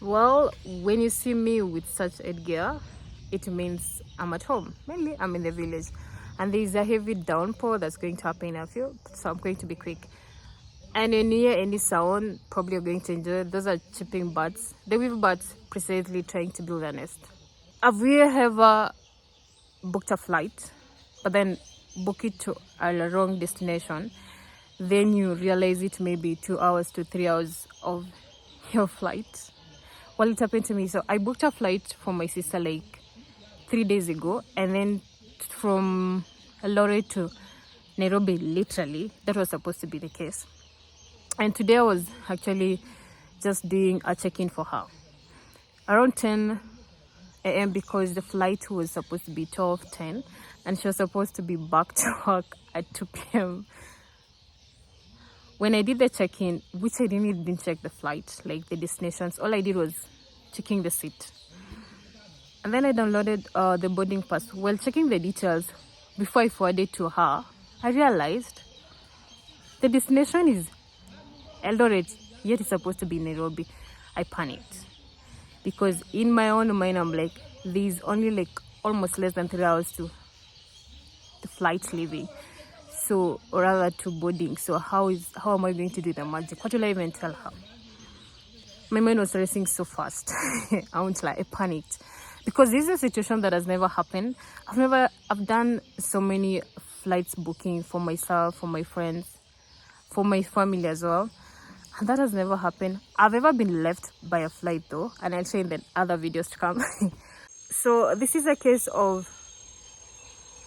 Well, when you see me with such headgear, it means I'm at home. Mainly, I'm in the village, and there is a heavy downpour that's going to happen in a few, so I'm going to be quick. And when you hear any sound, probably you're going to enjoy. Those are chipping birds, the weave birds, precisely trying to build a nest. Have you ever booked a flight, but then book it to a wrong destination? Then you realize it may be 2 hours to 3 hours of your flight. Well, it happened to me. So I booked a flight for my sister like 3 days ago, and then from Eldoret to Nairobi, literally, that was supposed to be the case. And today I was actually just doing a check-in for her around 10 a.m. because the flight was supposed to be 12:10, and she was supposed to be back to work at 2 p.m. When I did the check-in, which I didn't even check the flight, like the destinations, all I did was checking the seat. And then I downloaded the boarding pass. While checking the details, before I forwarded to her, I realized the destination is Eldoret, yet it's supposed to be Nairobi. I panicked because in my own mind, I'm like, there's only like almost less than 3 hours to the flight leaving. So, or rather to boarding. So how am I going to do the magic? What will I even tell her? My mind was racing so fast. I panicked because this is a situation that has never happened. I've done so many flights booking for myself, for my friends, for my family as well, and that has never happened. I've ever been left by a flight though, and I'll show in the other videos to come. So this is a case of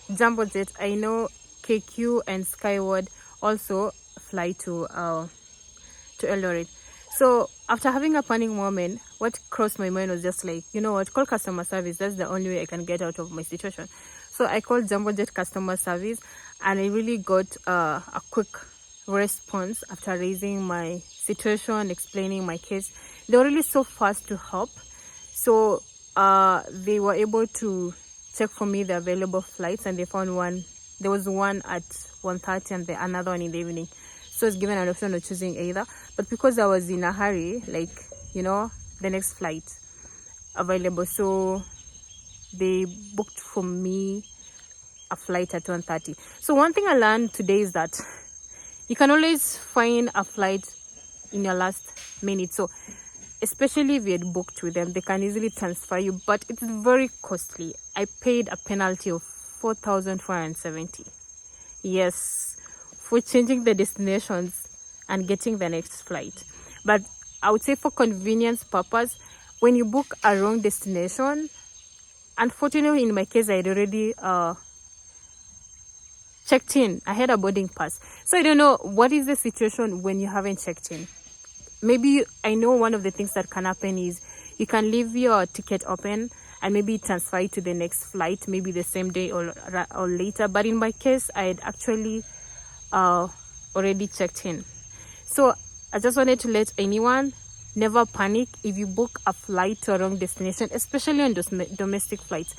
Jambojet. I know KQ and Skyward also fly to Eldoret. So after having a panic moment, what crossed my mind was just like, you know what, call customer service. That's the only way I can get out of my situation. So I called Jambojet customer service, and I really got a quick response after raising my situation, explaining my case. They were really so fast to help. So they were able to check for me the available flights, and they found one. There was one at 1:30 and another one in the evening. So I was given an option of choosing either. But because I was in a hurry, like, the next flight available, so they booked for me a flight at 1:30. So one thing I learned today is that you can always find a flight in your last minute. So especially if you had booked with them, they can easily transfer you, but it's very costly. I paid a penalty of 4,470. Yes, for changing the destinations and getting the next flight. But I would say for convenience purpose, when you book a wrong destination, unfortunately in my case I had already checked in. I had a boarding pass. So I don't know what is the situation when you haven't checked in. Maybe I know one of the things that can happen is you can leave your ticket open and maybe transfer it to the next flight, maybe the same day or later. But in my case, I had actually already checked in. So I just wanted to let anyone never panic if you book a flight to a wrong destination, especially on domestic flights.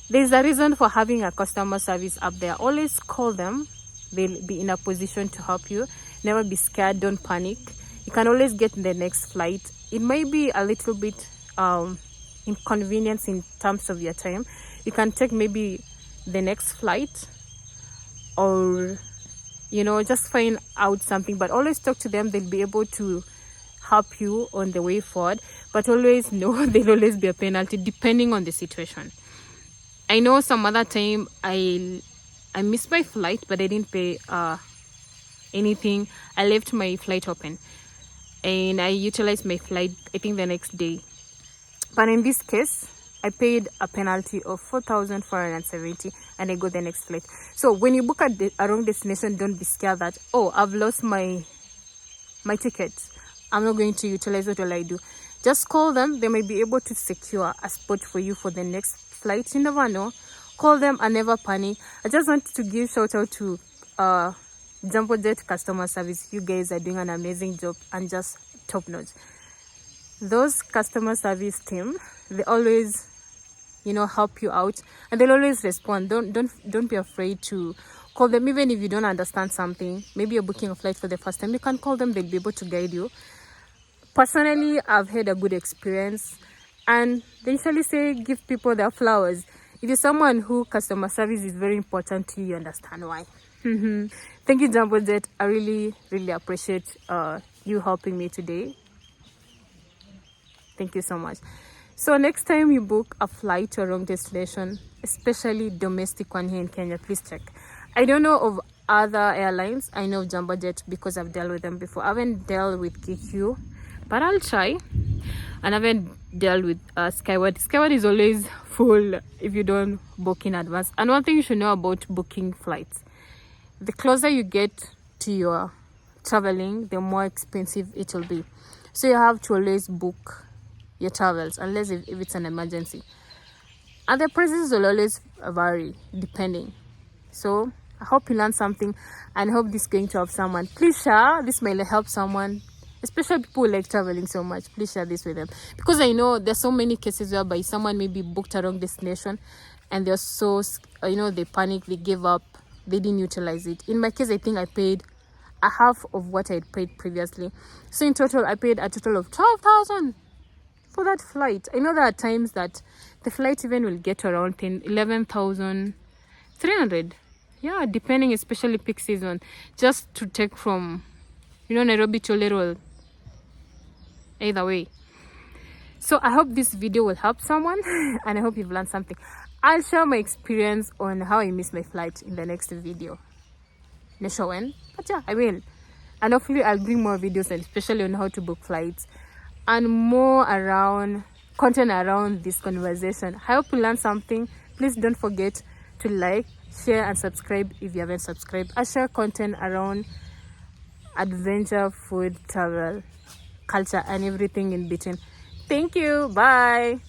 There's a reason for having a customer service up there. Always call them. They'll be in a position to help you. Never be scared. Don't panic. You can always get the next flight. It might be a little bit inconvenience in terms of your time. You can take maybe the next flight, or just find out something, but always talk to them. They'll be able to help you on the way forward, but always know there'll always be a penalty depending on the situation. I know some other time I missed my flight, but I didn't pay anything. I left my flight open and I utilized my flight, I think, the next day. But in this case, I paid a penalty of 4,470 and I got the next flight. So when you book a wrong destination, don't be scared that, oh, I've lost my ticket, I'm not going to utilize. What will I do? Just call them. They might be able to secure a spot for you for the next flight. You never know. Call them and never panic. I just wanted to give shout out to Jambojet customer service. You guys are doing an amazing job and just top notch. Those customer service team, they always help you out, and they'll always respond. Don't be afraid to call them, even if you don't understand something. Maybe you're booking a flight for the first time, you can call them. They'll be able to guide you. Personally, I've had a good experience, and they usually say give people their flowers. If you're someone who customer service is very important to you, you understand why. Thank you, Jambojet. I really, really appreciate you helping me today. Thank you so much. So next time you book a flight to a wrong destination, especially domestic one here in Kenya, please check. I don't know of other airlines. I know of Jambojet because I've dealt with them before. I haven't dealt with KQ, but I'll try. And I haven't dealt with Skyward. Skyward is always full if you don't book in advance. And one thing you should know about booking flights, the closer you get to your traveling, the more expensive it will be. So you have to always book your travels, unless if it's an emergency. And the prices will always vary depending. So I hope you learned something, and I hope this is going to help someone. Please share. This may help someone, especially people who like traveling so much. Please share this with them, because I know there's so many cases whereby someone maybe booked a wrong destination and they're so, they panic, they give up, they didn't utilize it. In my case, I think I paid a half of what I had paid previously. So in total, I paid a total of 12,000 for that flight. I know there are times that the flight even will get around 11,300. Yeah, depending, especially peak season, just to take from Nairobi to Little. Either way. So I hope this video will help someone, and I hope you've learned something. I'll share my experience on how I missed my flight in the next video. Not sure when, but yeah, I will. And hopefully I'll bring more videos, and especially on how to book flights and more content around this conversation. I hope you learned something. Please don't forget to like, share, and subscribe if you haven't subscribed. I share content around adventure, food, travel, culture, and everything in between. Thank you. Bye.